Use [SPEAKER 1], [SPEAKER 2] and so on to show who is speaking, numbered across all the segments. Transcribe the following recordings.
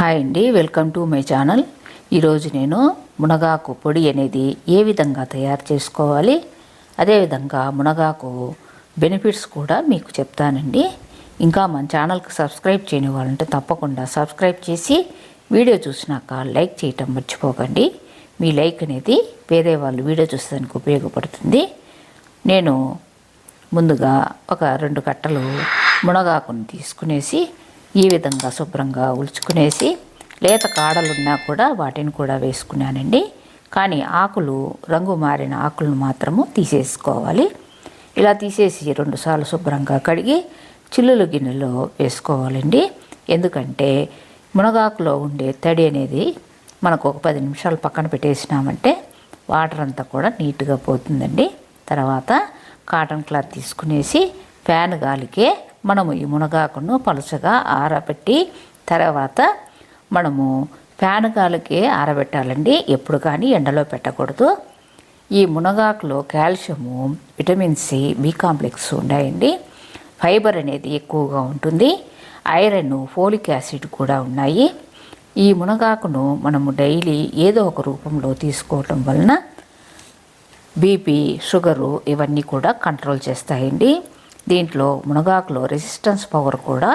[SPEAKER 1] Hi అండి, welcome to my channel. ఈరోజు నేను మునగాకు పొడి అనేది ఏ విధంగా తయారు చేసుకోవాలి, అదేవిధంగా మునగాకు బెనిఫిట్స్ కూడా మీకు చెప్తానండి. ఇంకా మన ఛానల్కి సబ్స్క్రైబ్ చేయని వాళ్ళంటే తప్పకుండా సబ్స్క్రైబ్ చేసి వీడియో చూసినాక లైక్ చేయటం మర్చిపోకండి. మీ లైక్ అనేది వేరే వాళ్ళు వీడియో చూసేదానికి ఉపయోగపడుతుంది. నేను ముందుగా ఒక 2 కట్టలు మునగాకుని తీసుకునేసి ఈ విధంగా శుభ్రంగా ఉల్చుకునేసి లేత కాడలున్నా కూడా వాటిని కూడా వేసుకున్నానండి. కానీ ఆకులు రంగు మారిన ఆకులను మాత్రము తీసేసుకోవాలి. ఇలా తీసేసి 2 సార్లు శుభ్రంగా కడిగి చిల్లులు గిన్నెలో వేసుకోవాలండి. ఎందుకంటే మునగాకులో ఉండే తడి అనేది మనకు ఒక 10 నిమిషాలు పక్కన పెట్టేసినామంటే వాటర్ అంతా కూడా నీట్గా పోతుందండి. తర్వాత కాటన్ క్లాత్ తీసుకునేసి ఫ్యాన్ గాలికే మనము ఈ మునగాకును పలుచగా ఆరబెట్టి తర్వాత మనము ఫ్యాన్ గాలికే ఆరబెట్టాలండి. ఎప్పుడు కానీ ఎండలో పెట్టకూడదు. ఈ మునగాకులో calcium, vitamin C, B complex ఉన్నాయండి. ఫైబర్ అనేది ఎక్కువగా ఉంటుంది. ఐరన్, ఫోలిక్ యాసిడ్ కూడా ఉన్నాయి. ఈ మునగాకును మనము డైలీ ఏదో ఒక రూపంలో తీసుకోవటం వలన బీపీ, షుగరు ఇవన్నీ కూడా కంట్రోల్ చేస్తాయండి. దీంట్లో మునగాకులో రెసిస్టెన్స్ పవర్ కూడా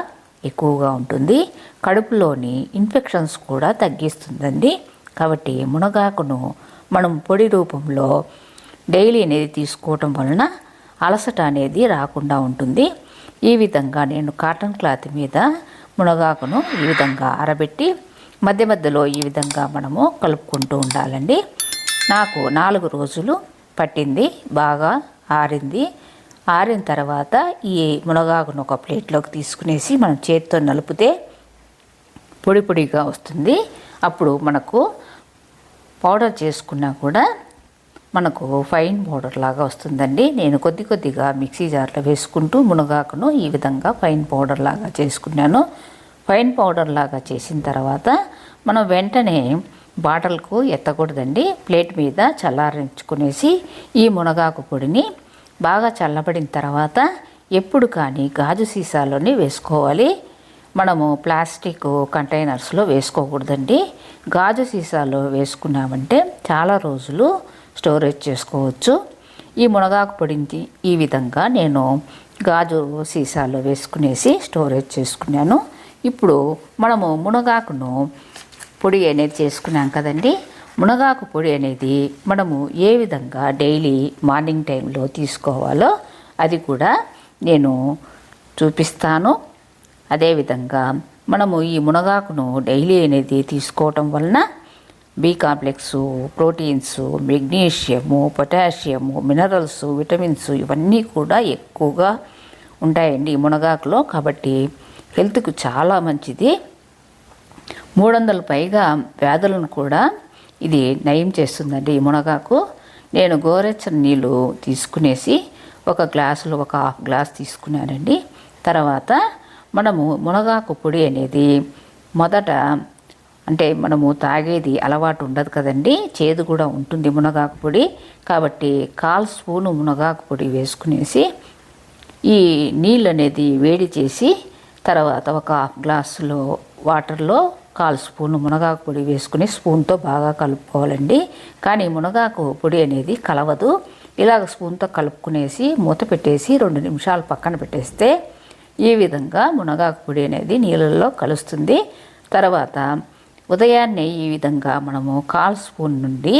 [SPEAKER 1] ఎక్కువగా ఉంటుంది. కడుపులోని ఇన్ఫెక్షన్స్ కూడా తగ్గిస్తుందండి. కాబట్టి మునగాకును మనం పొడి రూపంలో డైలీ అనేది తీసుకోవటం వలన అలసట అనేది రాకుండా ఉంటుంది. ఈ విధంగా నేను కాటన్ క్లాత్ మీద మునగాకును ఈ విధంగా ఆరబెట్టి మధ్య మధ్యలో ఈ విధంగా మనము కలుపుకుంటూ ఉండాలండి. నాకు 4 రోజులు పట్టింది. బాగా ఆరింది. ఆరిన తర్వాత ఈ మునగాకును ఒక ప్లేట్లోకి తీసుకునేసి మనం చేతితో నలిపితే పొడి పొడిగా వస్తుంది. అప్పుడు మనకు పౌడర్ చేసుకున్నా కూడా మనకు ఫైన్ పౌడర్ లాగా వస్తుందండి. నేను కొద్దిగా మిక్సీ జార్లో వేసుకుంటూ మునగాకును ఈ విధంగా ఫైన్ పౌడర్ లాగా చేసుకున్నాను. ఫైన్ పౌడర్ లాగా చేసిన తర్వాత మనం వెంటనే బాటిల్కు ఎత్తకూడదండి. ప్లేట్ మీద చల్లారించుకునేసి ఈ మునగాకు పొడిని బాగా చల్లబడిన తర్వాత ఎప్పుడు కానీ గాజు సీసాలోనే వేసుకోవాలి. మనము ప్లాస్టిక్ కంటైనర్స్లో వేసుకోకూడదండి. గాజు సీసాలో వేసుకున్నామంటే చాలా రోజులు స్టోరేజ్ చేసుకోవచ్చు. ఈ మునగాకు పొడిని ఈ విధంగా నేను గాజు సీసాలో వేసుకునేసి స్టోరేజ్ చేసుకున్నాను. ఇప్పుడు మనము మునగాకును పొడి అనేది చేసుకున్నాం కదండి. మునగాకు పొడి అనేది మనము ఏ విధంగా డైలీ మార్నింగ్ టైంలో తీసుకోవాలో అది కూడా నేను చూపిస్తాను. అదేవిధంగా మనము ఈ మునగాకును డైలీ అనేది తీసుకోవటం వలన B complex, proteins, magnesium, potassium, minerals, vitamins ఇవన్నీ కూడా ఎక్కువగా ఉంటాయండి ఈ మునగాకులో. కాబట్టి హెల్త్కు చాలా మంచిది. 300 పైగా వ్యాధులను కూడా ఇది నయం చేస్తుందండి ఈ మునగాకు. నేను గోరెచ్చని నీళ్ళు తీసుకునేసి ఒక గ్లాసులో ఒక హాఫ్ గ్లాస్ తీసుకున్నానండి. తర్వాత మనము మునగాకు పొడి అనేది మొదట అంటే మనము తాగేది అలవాటు ఉండదు కదండి, చేదు కూడా ఉంటుంది మునగాకు పొడి. కాబట్టి 1/4 స్పూను మునగాకు పొడి వేసుకునేసి ఈ నీళ్ళు అనేది వేడి చేసి తర్వాత ఒక హాఫ్ గ్లాసులో వాటర్లో 1/4 స్పూను మునగాకు పొడి వేసుకుని స్పూన్తో బాగా కలుపుకోవాలండి. కానీ మునగాకు పొడి అనేది కలవదు. ఇలాగ స్పూన్తో కలుపుకునేసి మూత పెట్టేసి 2 నిమిషాలు పక్కన పెట్టేస్తే ఈ విధంగా మునగాకు పొడి అనేది నీళ్ళల్లో కలుస్తుంది. తర్వాత ఉదయాన్నే ఈ విధంగా మనము 1/4 స్పూన్ నుండి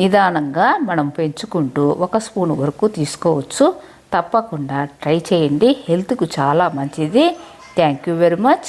[SPEAKER 1] నిదానంగా మనం పెంచుకుంటూ 1 స్పూన్ వరకు తీసుకోవచ్చు. తప్పకుండా ట్రై చేయండి. హెల్త్కు చాలా మంచిది. Thank you very much.